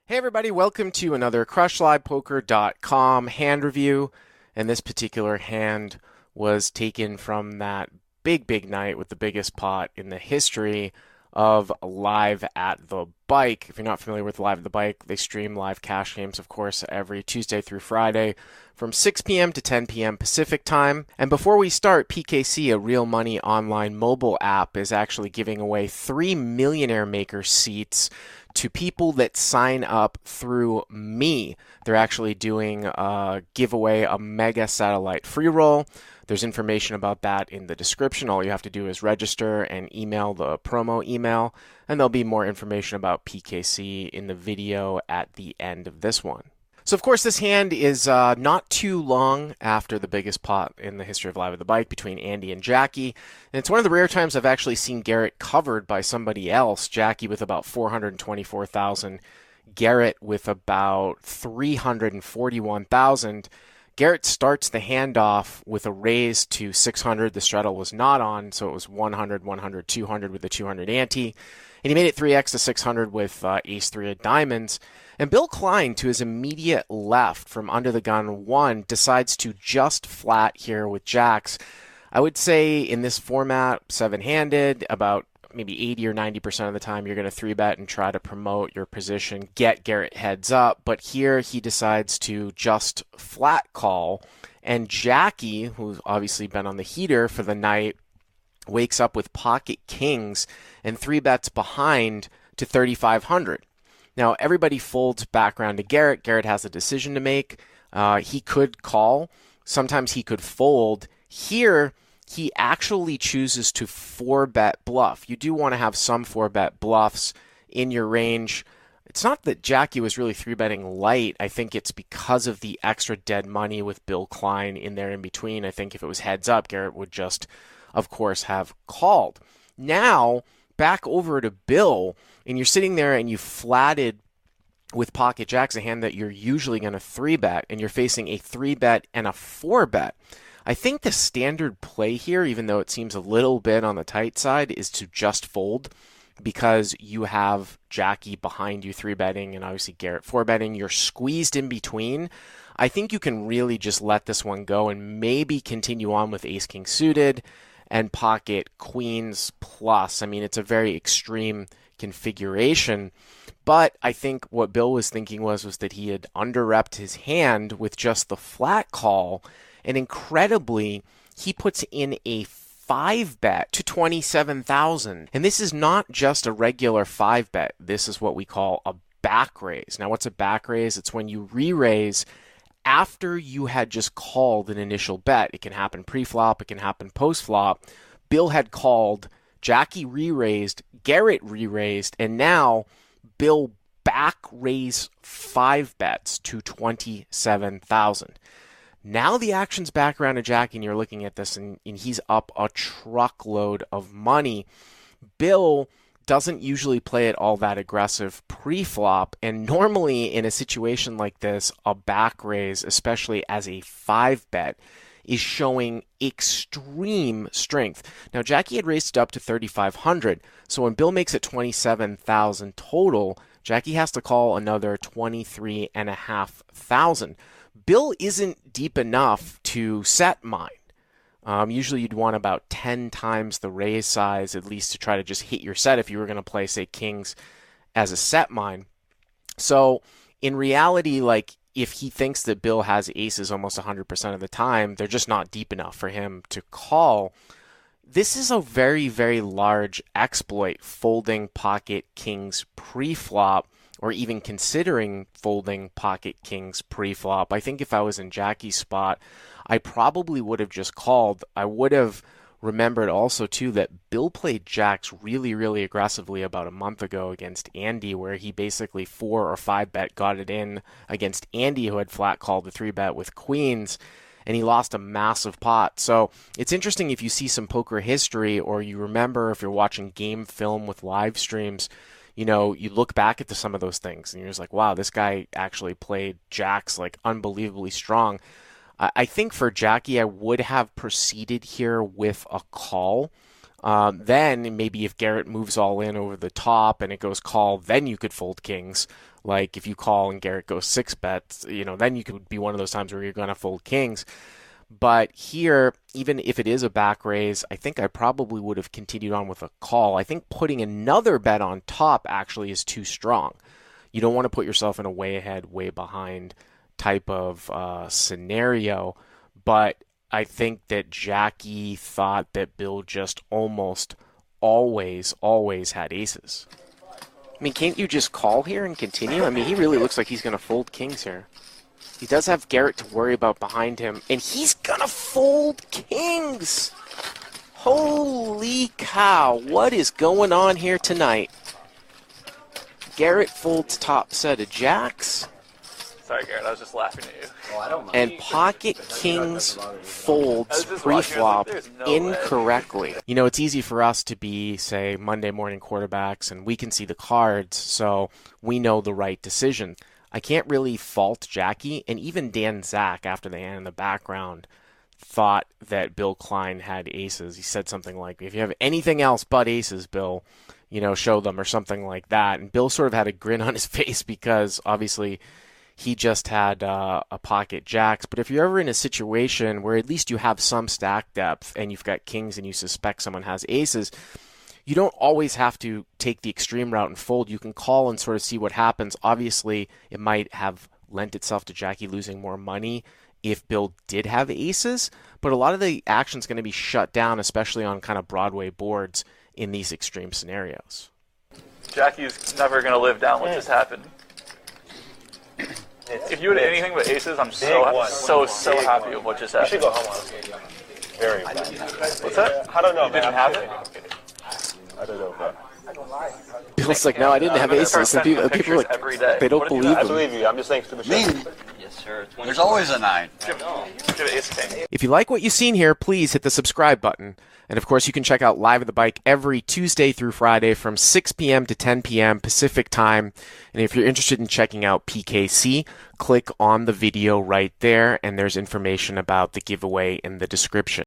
Hey everybody, welcome to another CrushLivePoker.com hand review. And this particular hand was taken from that big night with the biggest pot in the history of Live at the Bike. If you're not familiar with Live at the Bike, they stream live cash games, of course, every Tuesday through Friday from 6 p.m. to 10 p.m. Pacific time. And before we start, PKC, a real money online mobile app, is actually giving away 3 Millionaire Maker seats to people that sign up through me. They're actually doing a giveaway, a mega satellite free roll. There's information about that in the description. All you have to do is register and email the promo email, and there'll be more information about PKC in the video at the end of this one. So, of course, this hand is not too long after the biggest pot in the history of Live at the Bike between Andy and Jackie. And it's one of the rare times I've actually seen Garrett covered by somebody else. Jackie with about 424,000, Garrett with about 341,000. Garrett starts the hand off with a raise to 600. The straddle was not on, so it was 100, 100, 200 with the 200 ante. And he made it 3x to 600 with ace-3 of diamonds. And Bill Klein, to his immediate left from under the gun one, decides to just flat here with jacks. I would say in this format, seven-handed, about maybe 80 or 90% of the time, you're going to 3-bet and try to promote your position, get Garrett heads up. But here he decides to just flat call. And Jackie, who's obviously been on the heater for the night, wakes up with pocket kings and 3-bets behind to 3,500. Now, everybody folds back around to Garrett. Garrett has a decision to make. He could call. Sometimes he could fold. Here, he actually chooses to 4-bet bluff. You do want to have some 4-bet bluffs in your range. It's not that Jackie was really 3-betting light. I think it's because of the extra dead money with Bill Klein in there in between. I think if it was heads up, Garrett would just, of course, have called. Now, back over to Bill, and you're sitting there and you flatted with pocket jacks, a hand that you're usually going to 3-bet, and you're facing a 3-bet and a 4-bet. I think the standard play here, even though it seems a little bit on the tight side, is to just fold because you have Jackie behind you 3-betting and obviously Garrett 4-betting. You're squeezed in between. I think you can really just let this one go and maybe continue on with ace-king suited and pocket queens plus. I mean, it's a very extreme configuration, but I think what Bill was thinking was that he had under-repped his hand with just the flat call, and incredibly, he puts in a 5-bet to 27,000. And this is not just a regular 5-bet. This is what we call a back raise. Now, what's a back raise? It's when you re-raise after you had just called an initial bet. It can happen pre-flop, it can happen post-flop. Bill had called, Jackie re-raised, Garrett re-raised, and now Bill back raised 5-bets to 27,000. Now the action's back around to Jackie, and you're looking at this, and he's up a truckload of money. Bill doesn't usually play it all that aggressive pre-flop, and normally in a situation like this, a back raise, especially as a 5-bet, is showing extreme strength. Now, Jackie had raised it up to 3,500, so when Bill makes it 27,000 total, Jackie has to call another 23,500. Bill isn't deep enough to set mine. Usually you'd want about 10 times the raise size, at least to try to just hit your set if you were going to play, say, kings as a set mine. So in reality, like, if he thinks that Bill has aces almost 100% of the time, they're just not deep enough for him to call. This is a very, very large exploit, folding pocket kings pre-flop, or even considering folding pocket kings pre-flop. I think if I was in Jackie's spot, I probably would have just called. I would have remembered also, too, that Bill played jacks really, really aggressively about a month ago against Andy, where he basically 4 or 5-bet got it in against Andy, who had flat called the 3-bet with queens, and he lost a massive pot. So it's interesting if you see some poker history, or you remember if you're watching game film with live streams, you know, you look back at some of those things and you're just like, wow, this guy actually played jacks like unbelievably strong. I think for Jackie, I would have proceeded here with a call. Then maybe if Garrett moves all in over the top and it goes call, then you could fold kings. Like if you call and Garrett goes 6-bet, then you could be one of those times where you're going to fold kings. But here, even if it is a back raise, I think I probably would have continued on with a call. I think putting another bet on top actually is too strong. You don't want to put yourself in a way ahead, way behind type of scenario. But I think that Jackie thought that Bill just almost always had aces. I mean, can't you just call here and continue? I mean, he really looks like he's going to fold kings here. He does have Garrett to worry about behind him, and he's going to fold kings. Holy cow, what is going on here tonight? Garrett folds top set of jacks. Sorry, Garrett, I was just laughing at you. Oh, I don't mind. And pocket kings folds pre-flop incorrectly. It's easy for us to be, say, Monday morning quarterbacks, and we can see the cards, so we know the right decision. I can't really fault Jackie, and even Dan Zach, after the hand in the background, thought that Bill Klein had aces. He said something like, if you have anything else but aces, Bill, show them, or something like that. And Bill sort of had a grin on his face because, obviously, he just had a pocket jacks. But if you're ever in a situation where at least you have some stack depth and you've got kings and you suspect someone has aces, you don't always have to take the extreme route and fold. You can call and sort of see what happens. Obviously, it might have lent itself to Jackie losing more money if Bill did have aces, but a lot of the action's going to be shut down, especially on kind of Broadway boards in these extreme scenarios. Jackie's never going to live down what just happened. If you had anything but aces, I'm so happy with what just happened. You should go home on very bad. What's that? I don't know, You didn't have it? I don't know, bro. Bill's like, no, I didn't have aces. And people are like, every day. they don't believe I him. believe you. I'm just saying stupid shit. Yes, sir. There's always a 9. Give it ace king. If you like what you've seen here, please hit the subscribe button. And of course, you can check out Live at the Bike every Tuesday through Friday from 6 p.m. to 10 p.m. Pacific time. And if you're interested in checking out PKC, click on the video right there, and there's information about the giveaway in the description.